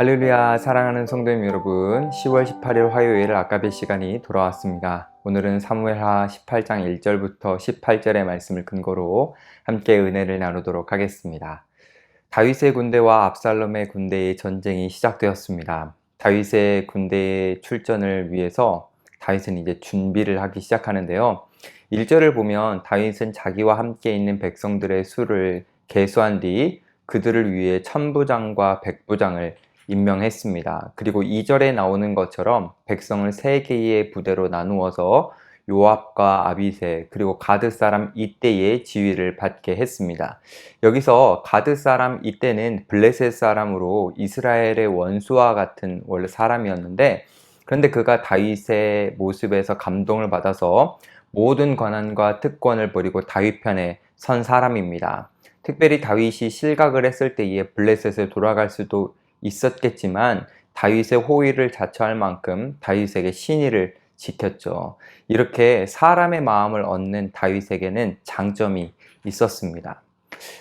할렐루야, 사랑하는 성도님 여러분, 10월 18일 화요일 아까베 시간이 돌아왔습니다. 오늘은 사무엘하 18장 1절부터 18절의 말씀을 근거로 함께 은혜를 나누도록 하겠습니다. 다윗의 군대와 압살롬의 군대의 전쟁이 시작되었습니다. 다윗의 군대의 출전을 위해서 다윗은 이제 준비를 하기 시작하는데요. 1절을 보면 다윗은 자기와 함께 있는 백성들의 수를 계수한 뒤 그들을 위해 천부장과 백부장을 임명했습니다. 그리고 2절에 나오는 것처럼 백성을 3개의 부대로 나누어서 요압과 아비새 그리고 가드 사람 이때의 지휘를 받게 했습니다. 여기서 가드 사람 이때는 블레셋 사람으로 이스라엘의 원수와 같은 원래 사람이었는데, 그런데 그가 다윗의 모습에서 감동을 받아서 모든 권한과 특권을 버리고 다윗 편에 선 사람입니다. 특별히 다윗이 실각을 했을 때에 블레셋에 돌아갈 수도 있었겠지만 다윗의 호의를 자처할 만큼 다윗에게 신의를 지켰죠. 이렇게 사람의 마음을 얻는 다윗에게는 장점이 있었습니다.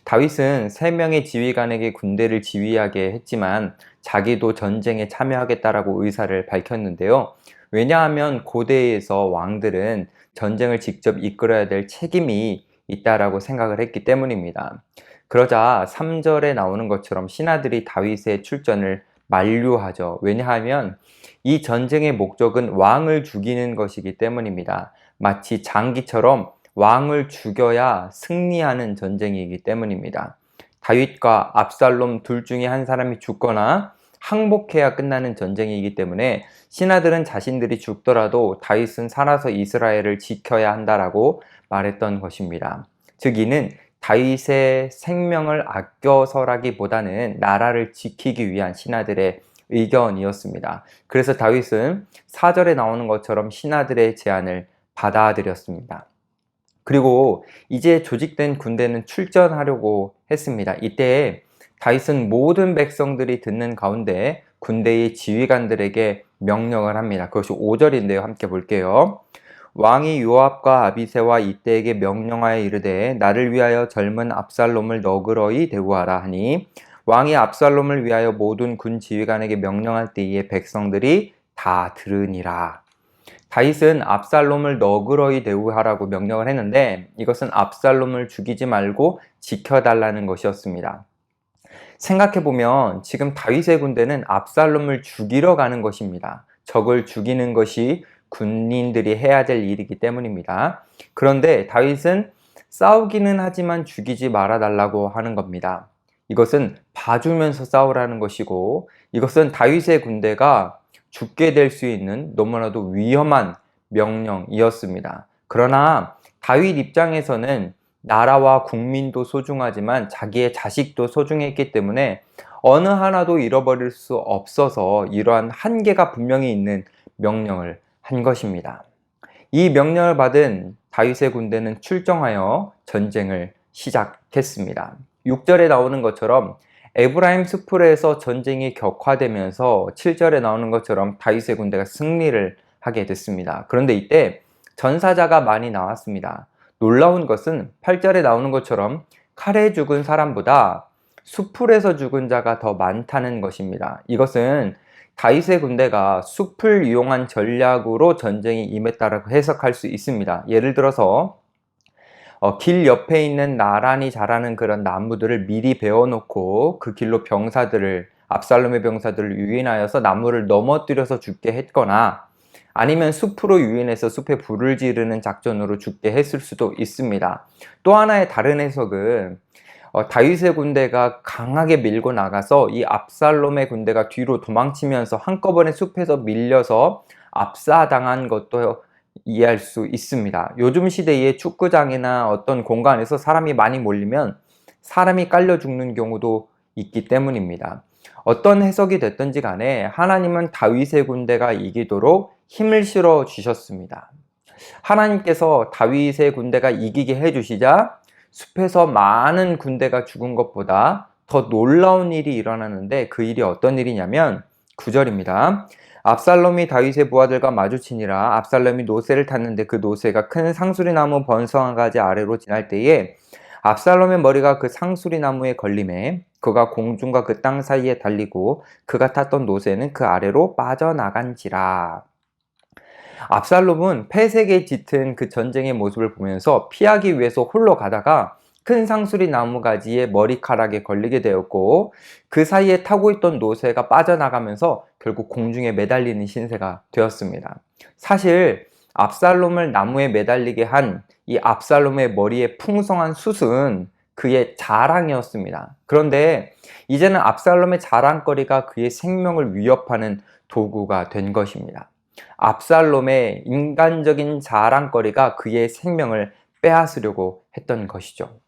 다윗은 3명의 지휘관에게 군대를 지휘하게 했지만 자기도 전쟁에 참여하겠다라고 의사를 밝혔는데요. 왜냐하면 고대에서 왕들은 전쟁을 직접 이끌어야 될 책임이 있다라고 생각을 했기 때문입니다. 그러자 3절에 나오는 것처럼 신하들이 다윗의 출전을 만류하죠. 왜냐하면 이 전쟁의 목적은 왕을 죽이는 것이기 때문입니다. 마치 장기처럼 왕을 죽여야 승리하는 전쟁이기 때문입니다. 다윗과 압살롬 둘 중에 한 사람이 죽거나 항복해야 끝나는 전쟁이기 때문에 신하들은 자신들이 죽더라도 다윗은 살아서 이스라엘을 지켜야 한다라고 말했던 것입니다. 즉 이는 다윗의 생명을 아껴서라기보다는 나라를 지키기 위한 신하들의 의견이었습니다. 그래서 다윗은 4절에 나오는 것처럼 신하들의 제안을 받아들였습니다. 그리고 이제 조직된 군대는 출전하려고 했습니다. 이때 다윗은 모든 백성들이 듣는 가운데 군대의 지휘관들에게 명령을 합니다. 그것이 5절인데요. 함께 볼게요. 왕이 요압과 아비새와 이때에게 명령하여 이르되 나를 위하여 젊은 압살롬을 너그러이 대우하라 하니 왕이 압살롬을 위하여 모든 군 지휘관에게 명령할 때에 백성들이 다 들으니라. 다윗은 압살롬을 너그러이 대우하라고 명령을 했는데 이것은 압살롬을 죽이지 말고 지켜달라는 것이었습니다. 생각해보면 지금 다윗의 군대는 압살롬을 죽이러 가는 것입니다. 적을 죽이는 것이 군인들이 해야 될 일이기 때문입니다. 그런데 다윗은 싸우기는 하지만 죽이지 말아달라고 하는 겁니다. 이것은 봐주면서 싸우라는 것이고, 이것은 다윗의 군대가 죽게 될 수 있는 너무나도 위험한 명령이었습니다. 그러나 다윗 입장에서는 나라와 국민도 소중하지만 자기의 자식도 소중했기 때문에 어느 하나도 잃어버릴 수 없어서 이러한 한계가 분명히 있는 명령을 한 것입니다. 이 명령을 받은 다윗의 군대는 출정하여 전쟁을 시작했습니다. 6절에 나오는 것처럼 에브라임 수풀에서 전쟁이 격화되면서 7절에 나오는 것처럼 다윗의 군대가 승리를 하게 됐습니다. 그런데 이때 전사자가 많이 나왔습니다. 놀라운 것은 8절에 나오는 것처럼 칼에 죽은 사람보다 수풀에서 죽은 자가 더 많다는 것입니다. 이것은 다윗의 군대가 숲을 이용한 전략으로 전쟁에 임했다라고 해석할 수 있습니다. 예를 들어서 길 옆에 있는 나란히 자라는 그런 나무들을 미리 베어놓고 그 길로 압살롬의 병사들을 유인하여서 나무를 넘어뜨려서 죽게 했거나 아니면 숲으로 유인해서 숲에 불을 지르는 작전으로 죽게 했을 수도 있습니다. 또 하나의 다른 해석은 다윗의 군대가 강하게 밀고 나가서 이 압살롬의 군대가 뒤로 도망치면서 한꺼번에 숲에서 밀려서 압사당한 것도 이해할 수 있습니다. 요즘 시대의 축구장이나 어떤 공간에서 사람이 많이 몰리면 사람이 깔려 죽는 경우도 있기 때문입니다. 어떤 해석이 됐든지 간에 하나님은 다윗의 군대가 이기도록 힘을 실어 주셨습니다. 하나님께서 다윗의 군대가 이기게 해주시자 숲에서 많은 군대가 죽은 것보다 더 놀라운 일이 일어나는데 그 일이 어떤 일이냐면 9절입니다. 압살롬이 다윗의 부하들과 마주치니라. 압살롬이 노새를 탔는데 그 노새가 큰 상수리나무 번성한 가지 아래로 지날 때에 압살롬의 머리가 그 상수리 나무에 걸림에 그가 공중과 그 땅 사이에 달리고 그가 탔던 노새는 그 아래로 빠져나간지라. 압살롬은 패색에 짙은 그 전쟁의 모습을 보면서 피하기 위해서 홀로 가다가 큰 상수리 나무가지에 머리카락에 걸리게 되었고 그 사이에 타고 있던 노새가 빠져나가면서 결국 공중에 매달리는 신세가 되었습니다. 사실 압살롬을 나무에 매달리게 한 이 압살롬의 머리에 풍성한 숱은 그의 자랑이었습니다. 그런데 이제는 압살롬의 자랑거리가 그의 생명을 위협하는 도구가 된 것입니다. 압살롬의 인간적인 자랑거리가 그의 생명을 빼앗으려고 했던 것이죠.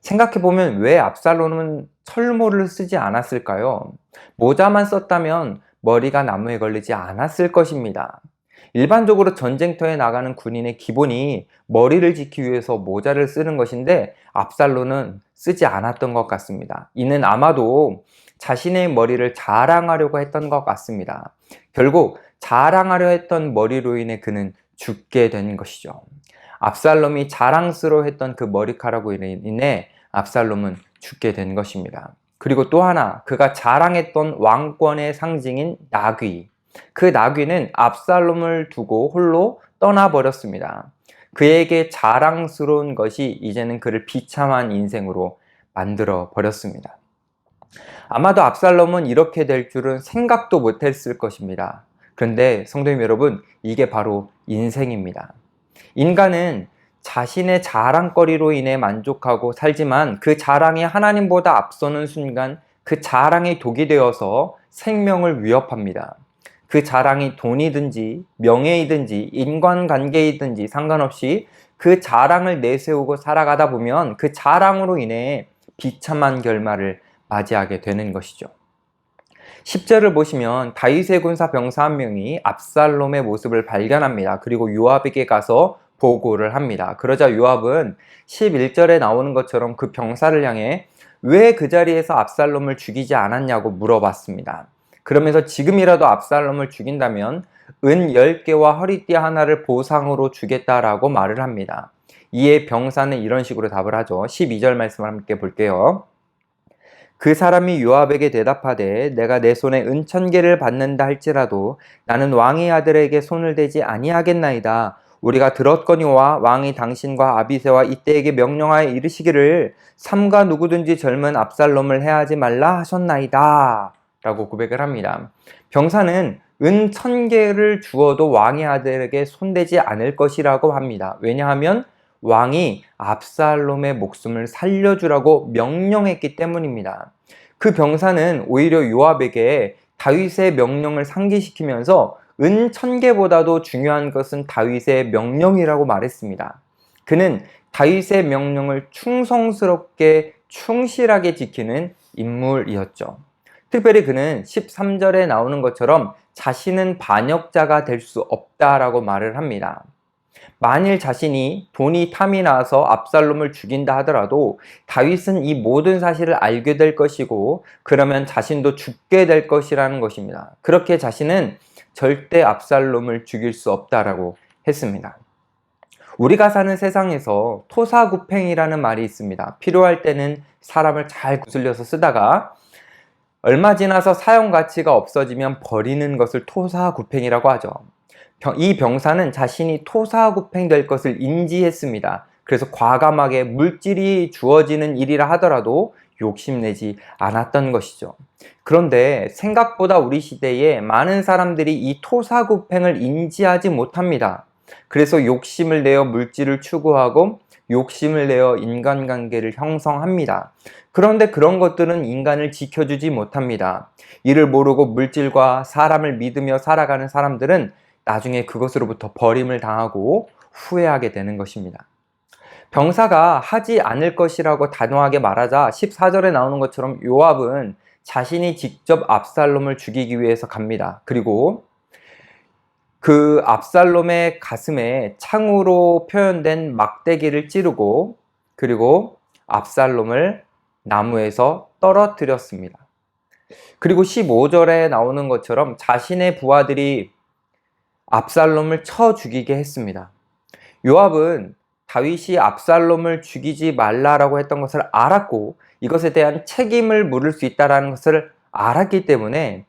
생각해보면 왜 압살롬은 철모를 쓰지 않았을까요? 모자만 썼다면 머리가 나무에 걸리지 않았을 것입니다. 일반적으로 전쟁터에 나가는 군인의 기본이 머리를 지키기 위해서 모자를 쓰는 것인데 압살롬은 쓰지 않았던 것 같습니다. 이는 아마도 자신의 머리를 자랑하려고 했던 것 같습니다. 결국 자랑하려 했던 머리로 인해 그는 죽게 된 것이죠. 압살롬이 자랑스러워했던 그 머리카락으로 인해 압살롬은 죽게 된 것입니다. 그리고 또 하나, 그가 자랑했던 왕권의 상징인 나귀. 그 나귀는 압살롬을 두고 홀로 떠나버렸습니다. 그에게 자랑스러운 것이 이제는 그를 비참한 인생으로 만들어 버렸습니다. 아마도 압살롬은 이렇게 될 줄은 생각도 못했을 것입니다. 그런데 성도님 여러분, 이게 바로 인생입니다. 인간은 자신의 자랑거리로 인해 만족하고 살지만 그 자랑이 하나님보다 앞서는 순간 그 자랑이 독이 되어서 생명을 위협합니다. 그 자랑이 돈이든지 명예이든지 인간관계이든지 상관없이 그 자랑을 내세우고 살아가다 보면 그 자랑으로 인해 비참한 결말을 맞이하게 되는 것이죠. 10절을 보시면 다윗의 군사 병사 한 명이 압살롬의 모습을 발견합니다. 그리고 요압에게 가서 보고를 합니다. 그러자 요압은 11절에 나오는 것처럼 그 병사를 향해 왜 그 자리에서 압살롬을 죽이지 않았냐고 물어봤습니다. 그러면서 지금이라도 압살롬을 죽인다면 은 10개와 허리띠 하나를 보상으로 주겠다라고 말을 합니다. 이에 병사는 이런 식으로 답을 하죠. 12절 말씀을 함께 볼게요. 그 사람이 요압에게 대답하되 내가 내 손에 은 1000개를 받는다 할지라도 나는 왕의 아들에게 손을 대지 아니하겠나이다. 우리가 들었거니와 왕이 당신과 아비새와 이때에게 명령하여 이르시기를 삼가 누구든지 젊은 압살롬을 해하지 말라 하셨나이다 라고 고백을 합니다. 병사는 은 1000개를 주어도 왕의 아들에게 손대지 않을 것이라고 합니다. 왜냐하면 왕이 압살롬의 목숨을 살려주라고 명령했기 때문입니다. 그 병사는 오히려 요압에게 다윗의 명령을 상기시키면서 은 1000개보다도 중요한 것은 다윗의 명령이라고 말했습니다. 그는 다윗의 명령을 충성스럽게 충실하게 지키는 인물이었죠. 특별히 그는 13절에 나오는 것처럼 자신은 반역자가 될 수 없다라고 말을 합니다. 만일 자신이 돈이 탐이 나서 압살롬을 죽인다 하더라도 다윗은 이 모든 사실을 알게 될 것이고 그러면 자신도 죽게 될 것이라는 것입니다. 그렇게 자신은 절대 압살롬을 죽일 수 없다라고 했습니다. 우리가 사는 세상에서 토사구팽이라는 말이 있습니다. 필요할 때는 사람을 잘 구슬려서 쓰다가 얼마 지나서 사용 가치가 없어지면 버리는 것을 토사구팽이라고 하죠. 이 병사는 자신이 토사구팽될 것을 인지했습니다. 그래서 과감하게 물질이 주어지는 일이라 하더라도 욕심내지 않았던 것이죠. 그런데 생각보다 우리 시대에 많은 사람들이 이 토사구팽을 인지하지 못합니다. 그래서 욕심을 내어 물질을 추구하고 욕심을 내어 인간관계를 형성합니다. 그런데 그런 것들은 인간을 지켜주지 못합니다. 이를 모르고 물질과 사람을 믿으며 살아가는 사람들은 나중에 그것으로부터 버림을 당하고 후회하게 되는 것입니다. 병사가 하지 않을 것이라고 단호하게 말하자 14절에 나오는 것처럼 요압은 자신이 직접 압살롬을 죽이기 위해서 갑니다. 그리고 그 압살롬의 가슴에 창으로 표현된 막대기를 찌르고 그리고 압살롬을 나무에서 떨어뜨렸습니다. 그리고 15절에 나오는 것처럼 자신의 부하들이 압살롬을 쳐 죽이게 했습니다. 요압은 다윗이 압살롬을 죽이지 말라라고 했던 것을 알았고 이것에 대한 책임을 물을 수 있다는 것을 알았기 때문에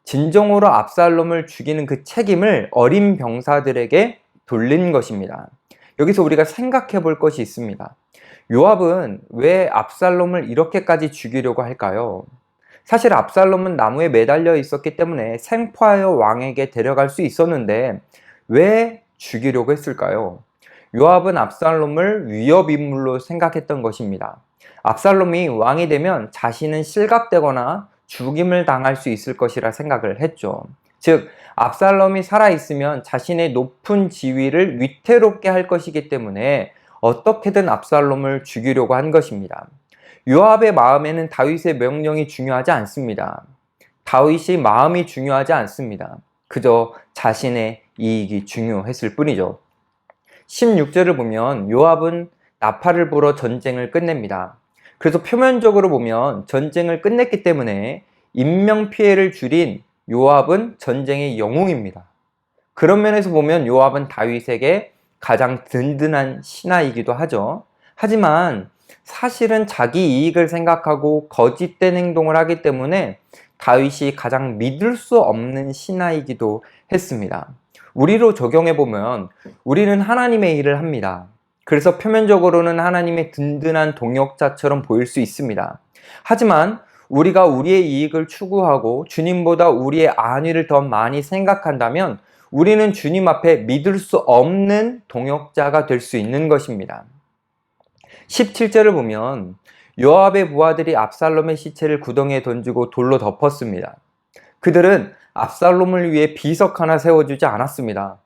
진정으로 압살롬을 죽이는 그 책임을 어린 병사들에게 돌린 것입니다. 여기서 우리가 생각해 볼 것이 있습니다. 요압은 왜 압살롬을 이렇게까지 죽이려고 할까요? 사실 압살롬은 나무에 매달려 있었기 때문에 생포하여 왕에게 데려갈 수 있었는데 왜 죽이려고 했을까요? 요압은 압살롬을 위협인물로 생각했던 것입니다. 압살롬이 왕이 되면 자신은 실각되거나 죽임을 당할 수 있을 것이라 생각을 했죠. 즉, 압살롬이 살아있으면 자신의 높은 지위를 위태롭게 할 것이기 때문에 어떻게든 압살롬을 죽이려고 한 것입니다. 요압의 마음에는 다윗의 명령이 중요하지 않습니다. 다윗이 마음이 중요하지 않습니다. 그저 자신의 이익이 중요했을 뿐이죠. 16절을 보면 요압은 나팔을 불어 전쟁을 끝냅니다. 그래서 표면적으로 보면 전쟁을 끝냈기 때문에 인명피해를 줄인 요압은 전쟁의 영웅입니다. 그런 면에서 보면 요압은 다윗에게 가장 든든한 신하이기도 하죠. 하지만 사실은 자기 이익을 생각하고 거짓된 행동을 하기 때문에 다윗이 가장 믿을 수 없는 신하이기도 했습니다. 우리로 적용해 보면 우리는 하나님의 일을 합니다. 그래서 표면적으로는 하나님의 든든한 동역자처럼 보일 수 있습니다. 하지만 우리가 우리의 이익을 추구하고 주님보다 우리의 안위를 더 많이 생각한다면 우리는 주님 앞에 믿을 수 없는 동역자가 될 수 있는 것입니다. 17절을 보면 요압의 부하들이 압살롬의 시체를 구덩이에 던지고 돌로 덮었습니다. 그들은 압살롬을 위해 비석 하나 세워주지 않았습니다.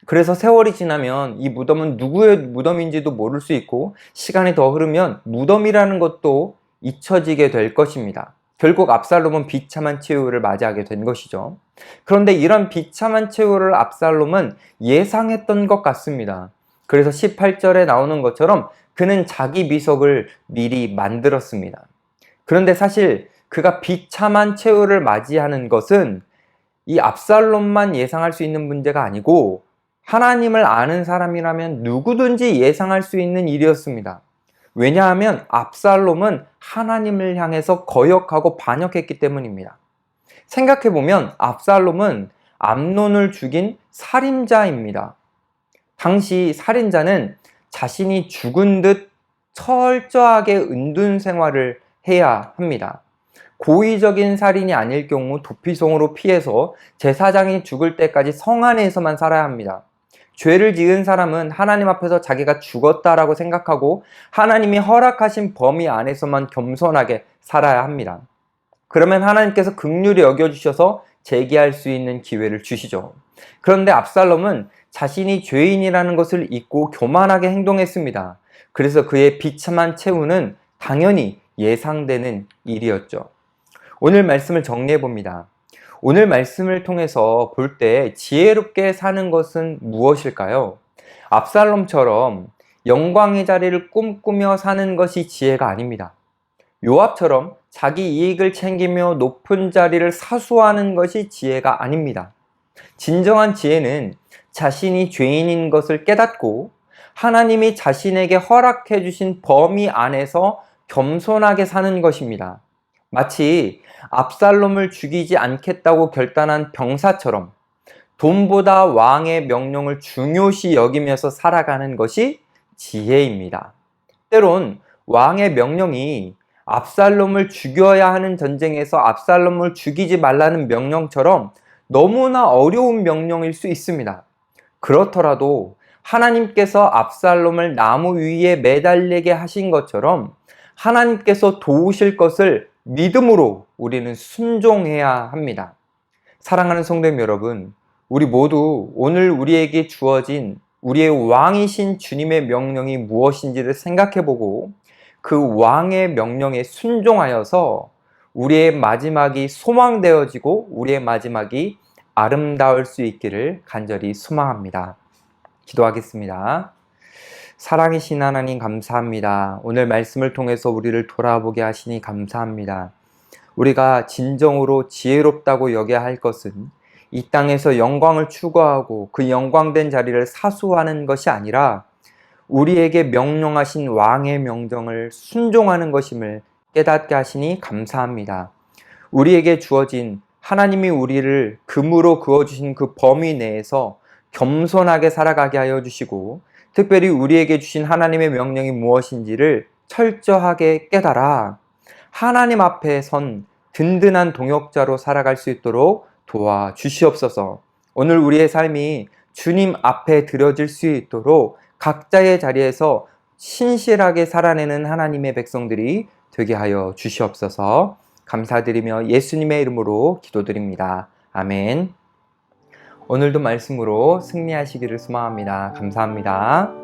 그래서 세월이 지나면 이 무덤은 누구의 무덤인지도 모를 수 있고 시간이 더 흐르면 무덤이라는 것도 잊혀지게 될 것입니다. 결국 압살롬은 비참한 최후를 맞이하게 된 것이죠. 그런데 이런 비참한 최후를 압살롬은 예상했던 것 같습니다. 그래서 18절에 나오는 것처럼 그는 자기 비석을 미리 만들었습니다. 그런데 사실 그가 비참한 최후를 맞이하는 것은 이 압살롬만 예상할 수 있는 문제가 아니고 하나님을 아는 사람이라면 누구든지 예상할 수 있는 일이었습니다. 왜냐하면 압살롬은 하나님을 향해서 거역하고 반역했기 때문입니다. 생각해보면 압살롬은 암논을 죽인 살인자입니다. 당시 살인자는 자신이 죽은 듯 철저하게 은둔 생활을 해야 합니다. 고의적인 살인이 아닐 경우 도피성으로 피해서 제사장이 죽을 때까지 성 안에서만 살아야 합니다. 죄를 지은 사람은 하나님 앞에서 자기가 죽었다라고 생각하고 하나님이 허락하신 범위 안에서만 겸손하게 살아야 합니다. 그러면 하나님께서 긍휼히 여겨주셔서 재기할 수 있는 기회를 주시죠. 그런데 압살롬은 자신이 죄인이라는 것을 잊고 교만하게 행동했습니다. 그래서 그의 비참한 최후는 당연히 예상되는 일이었죠. 오늘 말씀을 정리해 봅니다. 오늘 말씀을 통해서 볼 때 지혜롭게 사는 것은 무엇일까요? 압살롬처럼 영광의 자리를 꿈꾸며 사는 것이 지혜가 아닙니다. 요압처럼 자기 이익을 챙기며 높은 자리를 사수하는 것이 지혜가 아닙니다. 진정한 지혜는 자신이 죄인인 것을 깨닫고 하나님이 자신에게 허락해 주신 범위 안에서 겸손하게 사는 것입니다. 마치 압살롬을 죽이지 않겠다고 결단한 병사처럼 돈보다 왕의 명령을 중요시 여기면서 살아가는 것이 지혜입니다. 때론 왕의 명령이 압살롬을 죽여야 하는 전쟁에서 압살롬을 죽이지 말라는 명령처럼 너무나 어려운 명령일 수 있습니다. 그렇더라도 하나님께서 압살롬을 나무 위에 매달리게 하신 것처럼 하나님께서 도우실 것을 믿음으로 우리는 순종해야 합니다. 사랑하는 성도님 여러분, 우리 모두 오늘 우리에게 주어진 우리의 왕이신 주님의 명령이 무엇인지를 생각해보고 그 왕의 명령에 순종하여서 우리의 마지막이 소망되어지고 우리의 마지막이 아름다울 수 있기를 간절히 소망합니다. 기도하겠습니다. 사랑이신 하나님 감사합니다. 오늘 말씀을 통해서 우리를 돌아보게 하시니 감사합니다. 우리가 진정으로 지혜롭다고 여겨야 할 것은 이 땅에서 영광을 추구하고 그 영광된 자리를 사수하는 것이 아니라 우리에게 명령하신 왕의 명령을 순종하는 것임을 깨닫게 하시니 감사합니다. 우리에게 주어진 하나님이 우리를 금으로 그어주신 그 범위 내에서 겸손하게 살아가게 하여 주시고, 특별히 우리에게 주신 하나님의 명령이 무엇인지를 철저하게 깨달아 하나님 앞에 선 든든한 동역자로 살아갈 수 있도록 도와주시옵소서. 오늘 우리의 삶이 주님 앞에 드려질 수 있도록 각자의 자리에서 신실하게 살아내는 하나님의 백성들이 되게 하여 주시옵소서. 감사드리며 예수님의 이름으로 기도드립니다. 아멘. 오늘도 말씀으로 승리하시기를 소망합니다. 감사합니다.